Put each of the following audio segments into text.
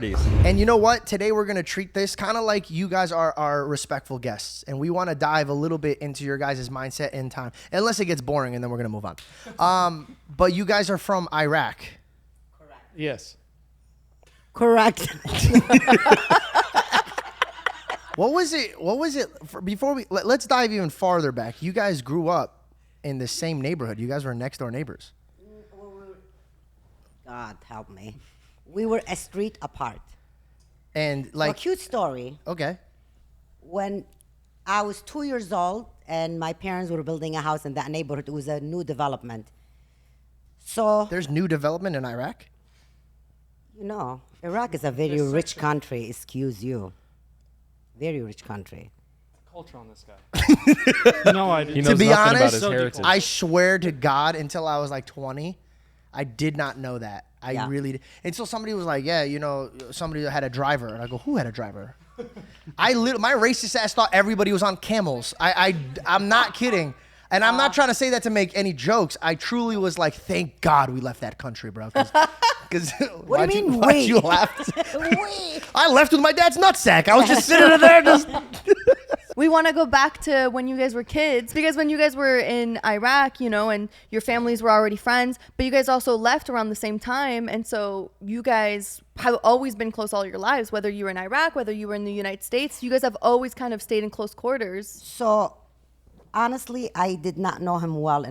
And you know what? Today we're going to treat this kind of like you guys are our respectful guests. And we want to dive a little bit into your guys' mindset in time. Unless it gets boring, and then we're going to move on. But you guys are from Iraq. Correct. Yes. Correct. What was it? Before let's dive even farther back. You guys grew up in the same neighborhood. You guys were next door neighbors. God help me. We were a street apart. And A like, cute story. okay. When I was 2 years old and my parents were building a house in that neighborhood, it was a new development. So, There's new development in Iraq? you know, Iraq is a very rich country, excuse you. Very rich country. Culture on this guy. No idea. He knows To be nothing about honest, his heritage. I swear to God, until I was like 20, I did not know that. I really did. Until somebody was like, yeah, you know, somebody had a driver. And I go, who had a driver? My racist ass thought everybody was on camels. I'm not kidding. And I'm not trying to say that to make any jokes. I truly was like, thank God we left that country, bro. Because What do you mean, why'd we? you laugh? We. I left with my dad's nutsack. I was just sitting there just... We want to go back to when you guys were kids, because when you guys were in Iraq, you know, and your families were already friends, but you guys also left around the same time. And so you guys have always been close all your lives, whether you were in Iraq, whether you were in the United States. You guys have always kind of stayed in close quarters. So, honestly, I did not know him well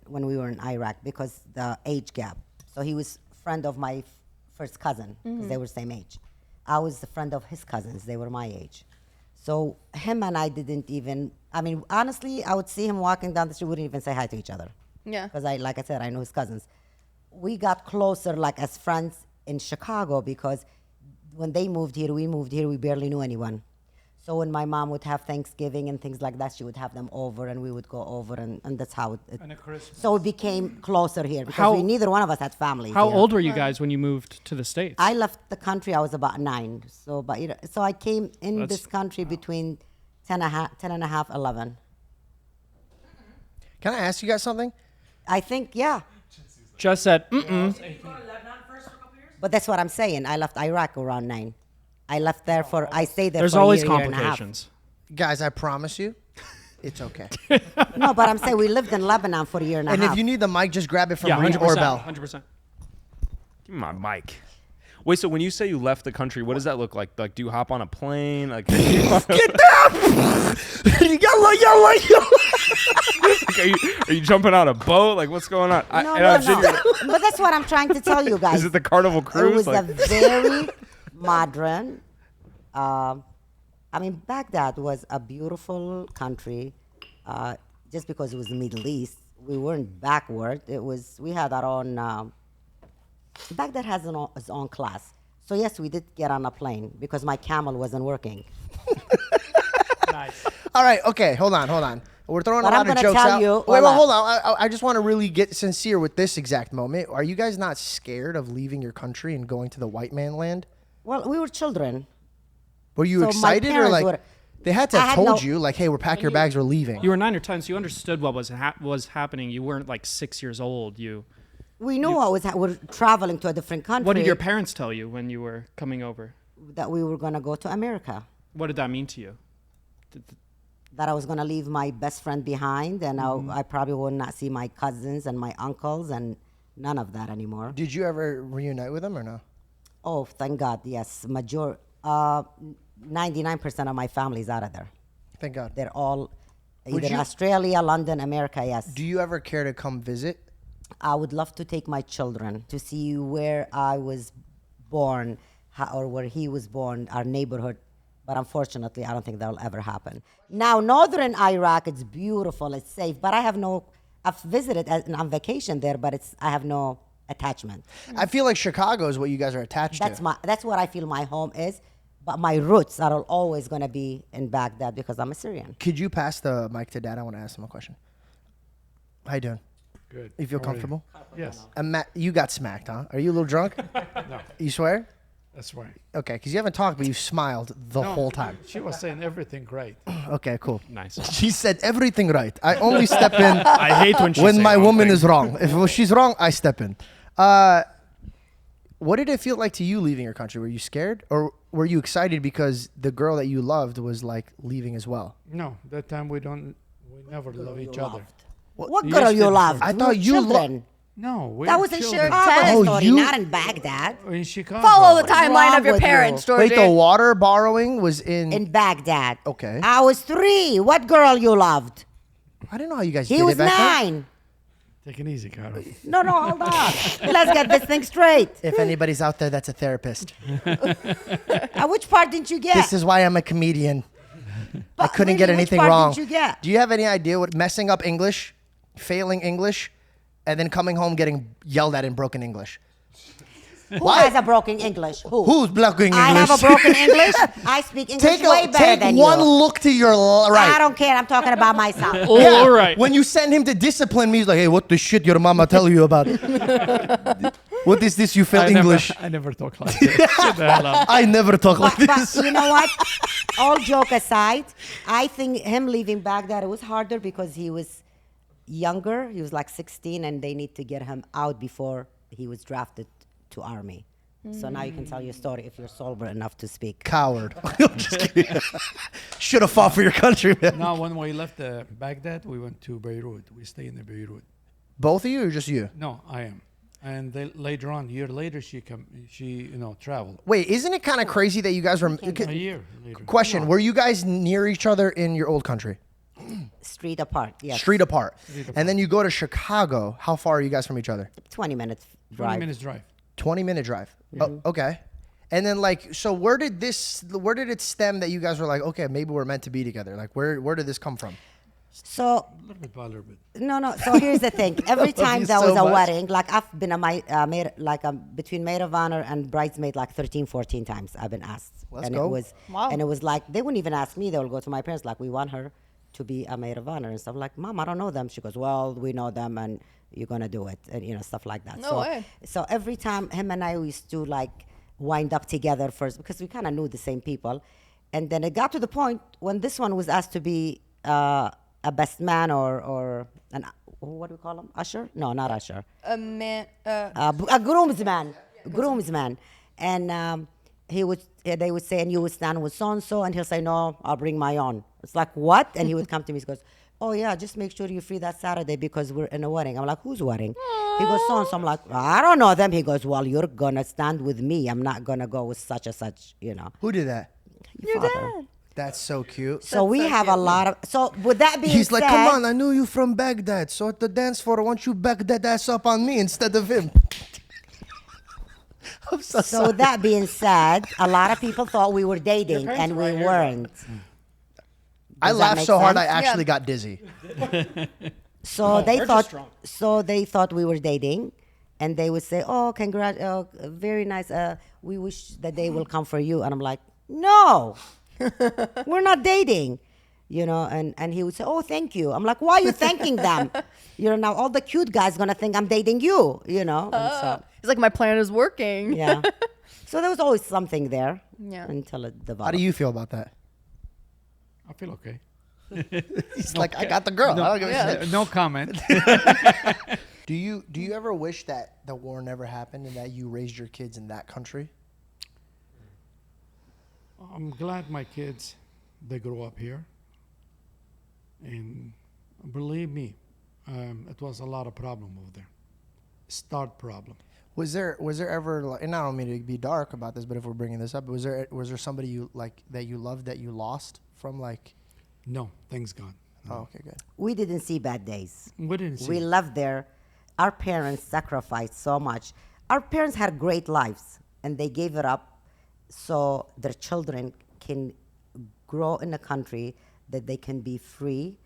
when we were in Iraq because the age gap. So he was a friend of my first cousin because they were same age. I was the friend of his cousins. They were my age. So him and I didn't even, I mean, honestly, I would see him walking down the street, we wouldn't even say hi to each other. Yeah. Because like I said, I know his cousins. We got closer like as friends in Chicago because when they moved here, we barely knew anyone. So when my mom would have Thanksgiving and things like that, she would have them over and we would go over and that's how it And a Christmas. so we became closer here because neither one of us had families How here. old were you guys when you moved to the States? I left the country, I was about 9. So, but, you know, so I came in this country between 10 and a half, 11. Can I ask you guys something? I think, yeah. Just said, mm-mm. But that's what I'm saying. I left Iraq around 9. I left there I stayed there There's for always a year and a half. complications. Guys, I promise you, it's okay. No, but I'm saying we lived in Lebanon for a year and a And half. if you need the mic, just grab it from Yeah, Reed 100%. or Bell. 100%. Give me my mic. Wait, so when you say you left the country, what does that look like? Like, do you hop on a plane? Like, Get down! Yalla, yalla, yalla. are you jumping on a boat? Like, what's going on? No. But that's what I'm trying to tell you guys. Is it the Carnival It Cruise? was a very modern. I mean, Baghdad was a beautiful country. Just because it was the Middle East, we weren't backward. We had our own. Baghdad has its own class. So yes, we did get on a plane because my camel wasn't working. Nice. All right, okay, hold on. We're throwing But a I'm lot of gonna jokes tell out. you- Wait, hold hold on. I just want to really get sincere with this exact moment. Are you guys not scared of leaving your country and going to the white man land? Well, we were children. Were you So my excited or parents like were- they had to I have had told no- you like, hey, we're packing your bags, we're leaving? You were 9 or 10, so you understood what was happening. You weren't like 6 years old. We knew we're traveling to a different country. What did your parents tell you when you were coming over? That we were going to go to America. What did that mean to you? That I was going to leave my best friend behind, and I probably would not see my cousins and my uncles and none of that anymore. Did you ever reunite with them or no? Oh, thank God, yes. 99% of my family is out of there. Thank God. They're all Would either you- Australia, London, America, yes. Do you ever care to come visit? I would love to take my children to see where I was born or where he was born, our neighborhood. But unfortunately, I don't think that will ever happen. Now, northern Iraq, it's beautiful, it's safe, but I've visited on vacation there, but I have no attachment. I feel like Chicago is what you guys are attached to. That's what I feel my home is, but my roots are always going to be in Baghdad because I'm a Syrian. Could you pass the mic to Dad? I want to ask him a question. How you doing? Good. You feel How are you? comfortable? Yes. You got smacked, huh? Are you a little drunk? No, You swear? that's right. Okay, because you haven't talked, but you smiled the No, whole time. She was saying everything great. Okay, cool. Nice. She said everything right. I only step in I hate when she when say my wrong woman things. is wrong. If she's wrong, I step in. What did it feel like to you leaving your country? Were you scared, or were you excited because the girl that you loved was like leaving as well? No, that time we never love each other. What You girl just you did loved? I We thought were you lo- children. No, we That were was in children. Chicago, Oh, story, you- not in Baghdad. In Chicago. Follow the What's timeline wrong of your with parents, you? Georgie. Wait, the water borrowing was in. In Baghdad. Okay. I was 3. What girl you loved? I didn't know how you guys He did was it back then. 9. Take it easy, Carol. No, hold on. Let's get this thing straight. If anybody's out there that's a therapist, Which part didn't you get? this is why I'm a comedian. I But couldn't really, get which anything part wrong. did you get? Do you have any idea what messing up English, failing English, and then coming home getting yelled at in broken English? Who has a broken English? Who? Who's blocking English? I have a broken English. I speak English way better than one you. look to your right. I don't care. I'm talking about myself. Oh, Yeah, all right. When you send him to discipline me, he's like, "Hey, what the shit your mama tell you about? What is this? You fail English? I never talk like that. Shut the hell up. I never talk like But this." you know what? All joke aside, I think him leaving Baghdad, it was harder because he was younger. He was like 16, and they need to get him out before he was drafted to army. So now you can tell your story if you're sober enough to speak. Coward. I'm just kidding. Should have fought for your country, man. Now, when we left Baghdad, we went to Beirut. We stayed in Beirut. Both of you, or just you? No, I am. And then later on, a year later, she traveled. Wait, isn't it kind of crazy that you guys were? A year later. Question: Were you guys near each other in your old country? Street apart, yes. Street apart. And then you go to Chicago. How far are you guys from each other? 20 minutes 20 drive. minutes drive. 20-minute drive. Oh, okay. And then like, so where did it stem that you guys were like, okay, maybe we're meant to be together? Like, where did this come from? So, A little bit by a little bit. no. So here's the thing. Every time you there so was a much. wedding, like I've been between maid of honor and bridesmaid like 13, 14 times I've been asked. Let's and go. And it was like, they wouldn't even ask me. They would go to my parents like, we want her to be a maid of honor and stuff. Like, Mom, I don't know them. She goes, well, we know them and you're going to do it. And, stuff like that. No way. So every time him and I used to like wind up together first because we kind of knew the same people. And then it got to the point when this one was asked to be a best man or an, what do we call him? Usher? No, not usher. A man. A groomsman. And they would say, and you would stand with so-and-so, and he'll say, no, I'll bring my own. It's like, what? And he would come to me, he goes, oh yeah, just make sure you're free that Saturday because we're in a wedding. I'm like, whose wedding? He goes, so-and-so. I'm like, I don't know them. He goes, well, you're gonna stand with me. I'm not gonna go with such and such, Who did that? Your dad. That's so cute. So we have a lot of, so with that being He's said. like, come on, I knew you from Baghdad. So at the dance floor, I want you back that ass up on me instead of him. I'm so So sorry. with that being said, a lot of people thought we were dating and we weren't. I Does that laughed make so hard I sense? actually Yeah. got dizzy. So they we're just thought. strong. So they thought we were dating, and they would say, "Oh, very nice. We wish the day will come for you." And I'm like, "No, we're not dating." And he would say, "Oh, thank you." I'm like, "Why are you thanking them?" Now all the cute guys gonna think I'm dating you. And so, It's like my plan is working. yeah. So there was always something there. Yeah. Until it developed. How do you feel about that? I feel okay. He's like, I got the girl. I don't give a shit. No comment. Do you ever wish that the war never happened and that you raised your kids in that country? I'm glad my kids, they grew up here. And believe me, it was a lot of problem over there. Start problem. Was there ever like, and I don't mean to be dark about this, but if we're bringing this up, was there somebody you like that you loved that you lost from like? No, things gone. Oh, okay, good. We didn't see bad days. We didn't see. We lived there. Our parents sacrificed so much. Our parents had great lives, and they gave it up so their children can grow in a country that they can be free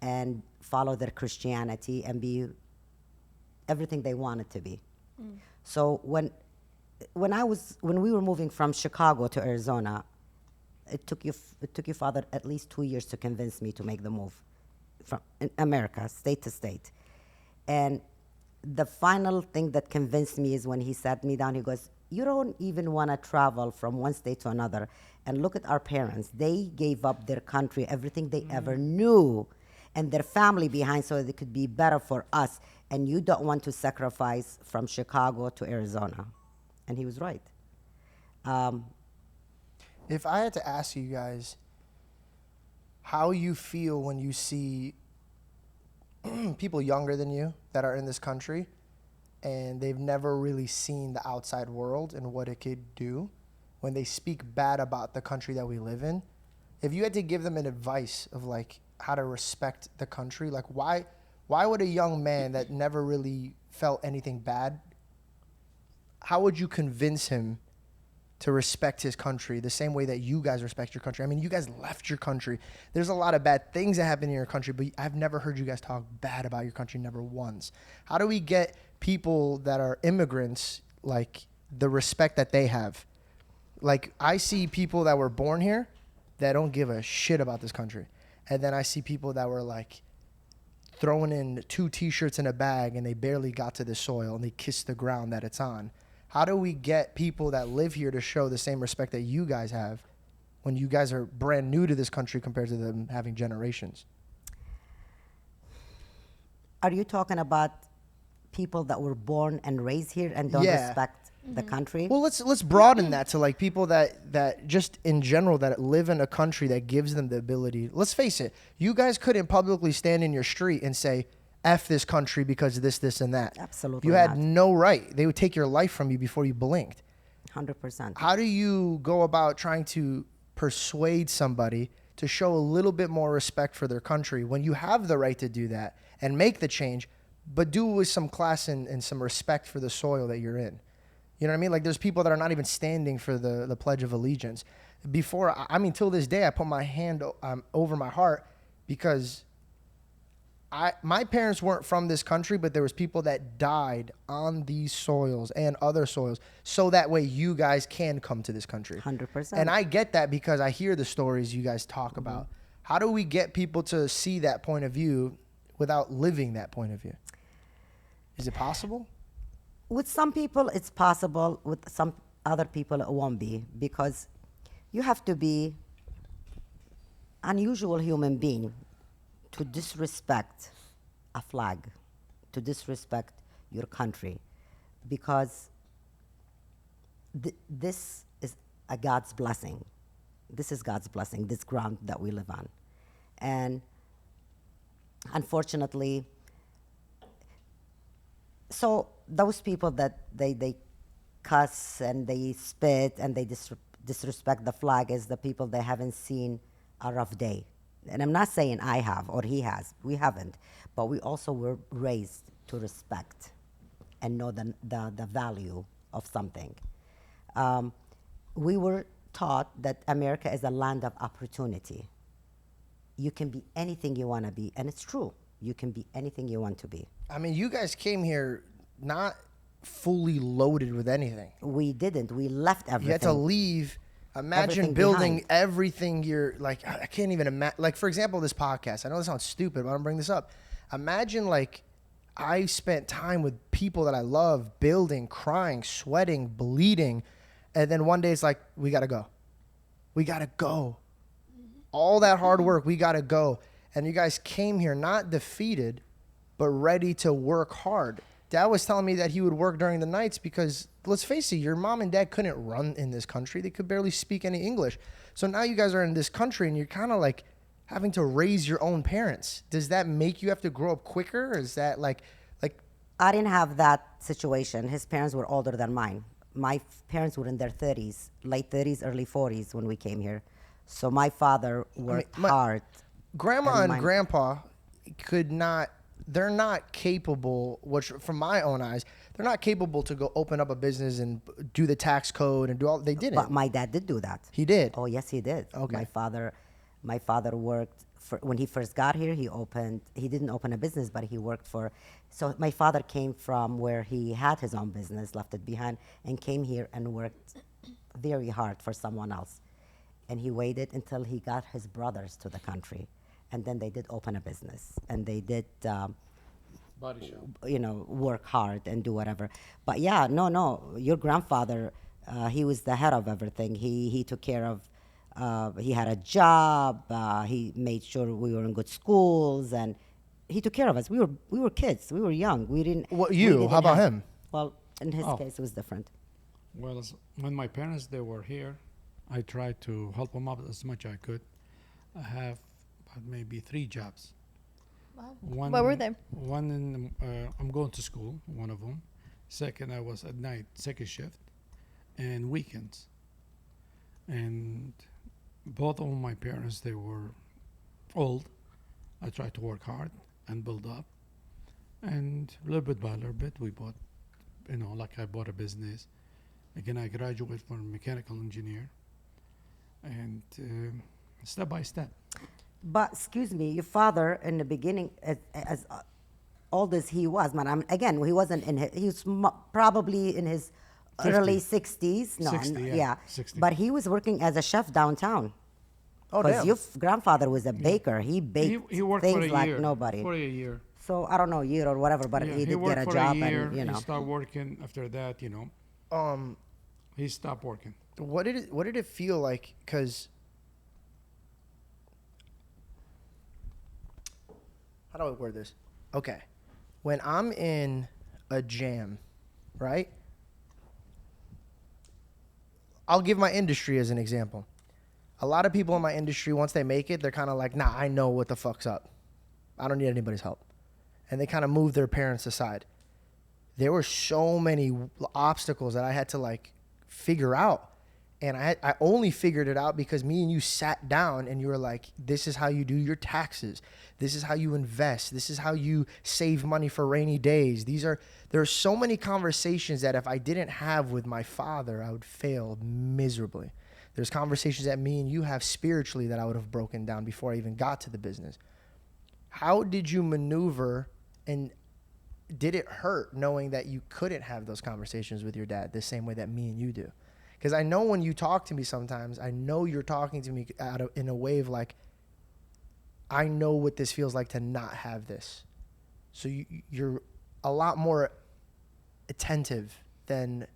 and follow their Christianity and be everything they wanted to be. So when we were moving from Chicago to Arizona, it took your father at least 2 years to convince me to make the move from in America, state to state. And the final thing that convinced me is when he sat me down, he goes, you don't even want to travel from one state to another. And look at our parents. They gave up their country, everything they ever knew, and their family behind so they could be better for us. And you don't want to sacrifice from Chicago to Arizona. And he was right. If I had to ask you guys how you feel when you see people younger than you that are in this country and they've never really seen the outside world and what it could do, when they speak bad about the country that we live in, if you had to give them an advice of like how to respect the country, like why would a young man that never really felt anything bad, how would you convince him to respect his country the same way that you guys respect your country? I mean, you guys left your country. There's a lot of bad things that happen in your country, but I've never heard you guys talk bad about your country, never once. How do we get people that are immigrants, like, the respect that they have? Like, I see people that were born here that don't give a shit about this country. And then I see people that were, like, throwing in 2 T-shirts in a bag and they barely got to the soil and they kissed the ground that it's on. How do we get people that live here to show the same respect that you guys have when you guys are brand new to this country compared to them having generations? Are you talking about people that were born and raised here and don't respect the country? Well, let's broaden that to like people that just in general that live in a country that gives them the ability. Let's face it, you guys couldn't publicly stand in your street and say, F this country because of this, and that. Absolutely You had not. no right. They would take your life from you before you blinked. 100%. How do you go about trying to persuade somebody to show a little bit more respect for their country when you have the right to do that and make the change, but do it with some class and some respect for the soil that you're in? You know what I mean? Like, there's people that are not even standing for the Pledge of Allegiance. Before, I mean, till this day, I put my hand over my heart because my parents weren't from this country, but there was people that died on these soils and other soils so that way you guys can come to this country. 100%. And I get that because I hear the stories you guys talk about. How do we get people to see that point of view without living that point of view? Is it possible? With some people, it's possible. With some other people, it won't be, because you have to be an unusual human being to disrespect a flag, to disrespect your country, because this is a God's blessing. This is God's blessing, this ground that we live on. And unfortunately, so those people that they cuss and they spit and they disrespect the flag is the people that haven't seen a rough day. And I'm not saying I have or he has. We haven't. But we also were raised to respect and know the value of something. We were taught that America is a land of opportunity. You can be anything you want to be. And it's true. You can be anything you want to be. I mean, you guys came here not fully loaded with anything. We didn't. We left everything. You had to leave. Imagine Everything building behind. everything you're like, I can't even imagine. Like, for example, this podcast. I know this sounds stupid, but I'm going to bring this up. Imagine, like, I spent time with people that I love, building, crying, sweating, bleeding. And then one day it's like, we got to go. We got to go. All that hard work, we got to go. And you guys came here not defeated, but ready to work hard. Dad was telling me that he would work during the nights because, let's face it, your mom and dad couldn't run in this country. They could barely speak any English. So now you guys are in this country and you're kind of like having to raise your own parents. Does that make you have to grow up quicker? Or is that like I didn't have that situation. His parents were older than mine. My parents were in their 30s, late 30s, early 40s when we came here. So my father worked hard. Grandma and mine- grandpa could not, they're not capable, which from my own eyes, they're not capable to go open up a business and do the tax code and do all, they didn't. But my dad did do that. He did. Oh, yes, he did. Okay. My father worked when he first got here. He didn't open a business, but he worked for. So my father came from where he had his own business, left it behind, and came here and worked very hard for someone else. And he waited until he got his brothers to the country, and then they did open a business, and they did. Body shop. Work hard and do whatever. But yeah, no, your grandfather, he was the head of everything. He took care of, he had a job, he made sure we were in good schools, and he took care of us. We were kids, we were young. We didn't. What, we you? didn't How about have- him? Well, in his Oh. case, it was different. Well, when my parents they were here, I tried to help them out as much I could. I have about maybe 3 jobs. Wow. One, What were they? One in I'm going to school. One of them. Second, I was at night, second shift, and weekends. And both of my parents they were old. I tried to work hard and build up, and little bit by little bit, we bought. Like I bought a business. Again, I graduated from mechanical engineer, and step by step. But excuse me, your father in the beginning, as old as he was, man. Again, he wasn't in his. He was probably in his 50. early 60s. No, 60, yeah, 60. But he was working as a chef downtown. Oh, Because damn. your grandfather was a baker. He baked He worked things for a like year. nobody. For a year. So I don't know, year or whatever, but Yeah, he did worked get a for job, a year. and you know. He started working after that. Um, He stopped working. what did it feel like? Because how do I word this? Okay, when I'm in a jam, right? I'll give my industry as an example. A lot of people in my industry, once they make it, they're kind of like, nah, I know what the fuck's up. I don't need anybody's help. And they kind of move their parents aside. There were so many obstacles that I had to like figure out. And I only figured it out because me and you sat down and you were like, this is how you do your taxes. This is how you invest. This is how you save money for rainy days. There are so many conversations that if I didn't have with my father, I would fail miserably. There's conversations that me and you have spiritually that I would have broken down before I even got to the business. How did you maneuver, and did it hurt knowing that you couldn't have those conversations with your dad the same way that me and you do? Because I know when you talk to me sometimes, I know you're talking to me in a way of like, I know what this feels like to not have this. So you're a lot more attentive than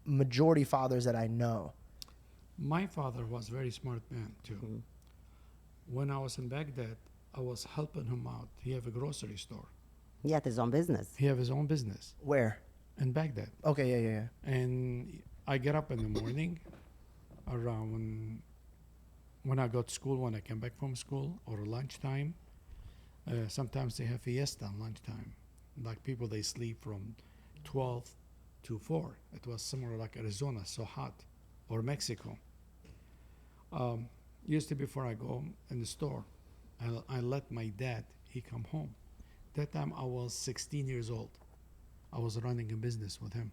majority fathers that I know. My father was a very smart man too. Mm-hmm. When I was in Baghdad, I was helping him out. He have a grocery store. He had his own business. He have his own business Where? in Baghdad. Okay, yeah. And I get up in the morning around when I go to school, when I come back from school, or lunchtime. Sometimes they have fiesta on lunchtime. Like people, they sleep from 12 to 4. It was somewhere like Arizona, so hot, or Mexico. Used to before I go in the store, I let my dad, he come home. That time I was 16 years old. I was running a business with him.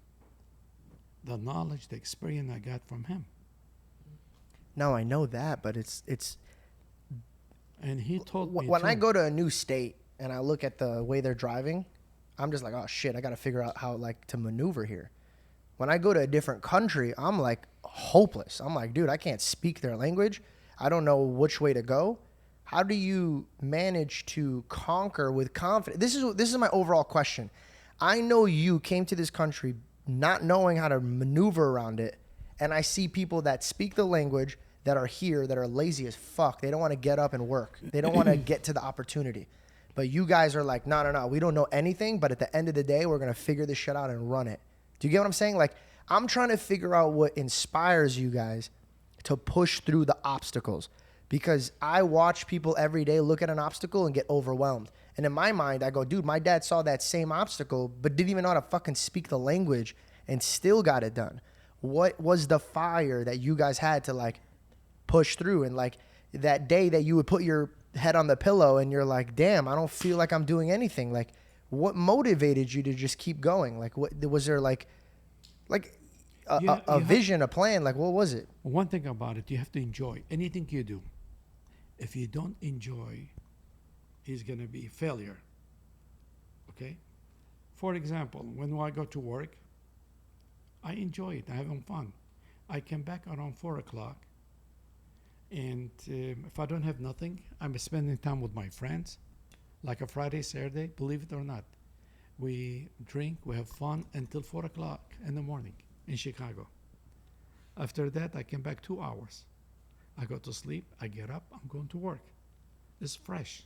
The knowledge, the experience I got from him. No, I know that, but it's And he told me when I too. go to a new state and I look at the way they're driving, I'm just like, oh shit, I got to figure out how like to maneuver here. When I go to a different country, I'm like hopeless. I'm like, dude, I can't speak their language. I don't know which way to go. How do you manage to conquer with confidence? This is my overall question. I know you came to this country not knowing how to maneuver around it, and I see people that speak the language that are here that are lazy as fuck. They don't want to get up and work. They don't want to get to the opportunity. But you guys are like, no, we don't know anything, but at the end of the day, we're going to figure this shit out and run it. Do you get what I'm saying? Like, I'm trying to figure out what inspires you guys to push through the obstacles, because I watch people every day look at an obstacle and get overwhelmed. And in my mind, I go, dude, my dad saw that same obstacle, but didn't even know how to fucking speak the language and still got it done. What was the fire that you guys had to like push through? And like that day that you would put your head on the pillow and you're like, damn, I don't feel like I'm doing anything. Like, what motivated you to just keep going? Like, what was there like a vision, a plan? Like, what was it? One thing about it, you have to enjoy anything you do. If you don't enjoy, it's going to be failure. Okay? For example, when I go to work, I enjoy it. I'm having fun. I come back around 4 o'clock, and if I don't have nothing, I'm spending time with my friends, like a Friday, Saturday, believe it or not. We drink, we have fun until 4 o'clock in the morning in Chicago. After that, I come back 2 hours. I go to sleep, I get up, I'm going to work. It's fresh.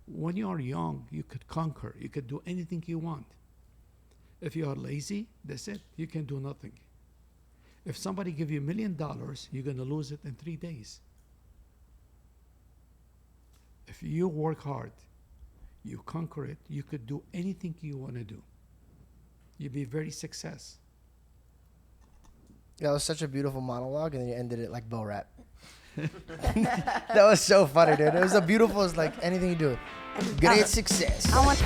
When you are young, you could conquer, you could do anything you want. If you are lazy, that's it, you can do nothing. If somebody give you $1 million, you're gonna lose it in 3 days. If you work hard, you conquer it, you could do anything you want to do. You'll be very success. That was such a beautiful monologue, and then you ended it like Bo Rap. That was so funny, dude. It was a beautiful, it's like anything you do. Great success. I want.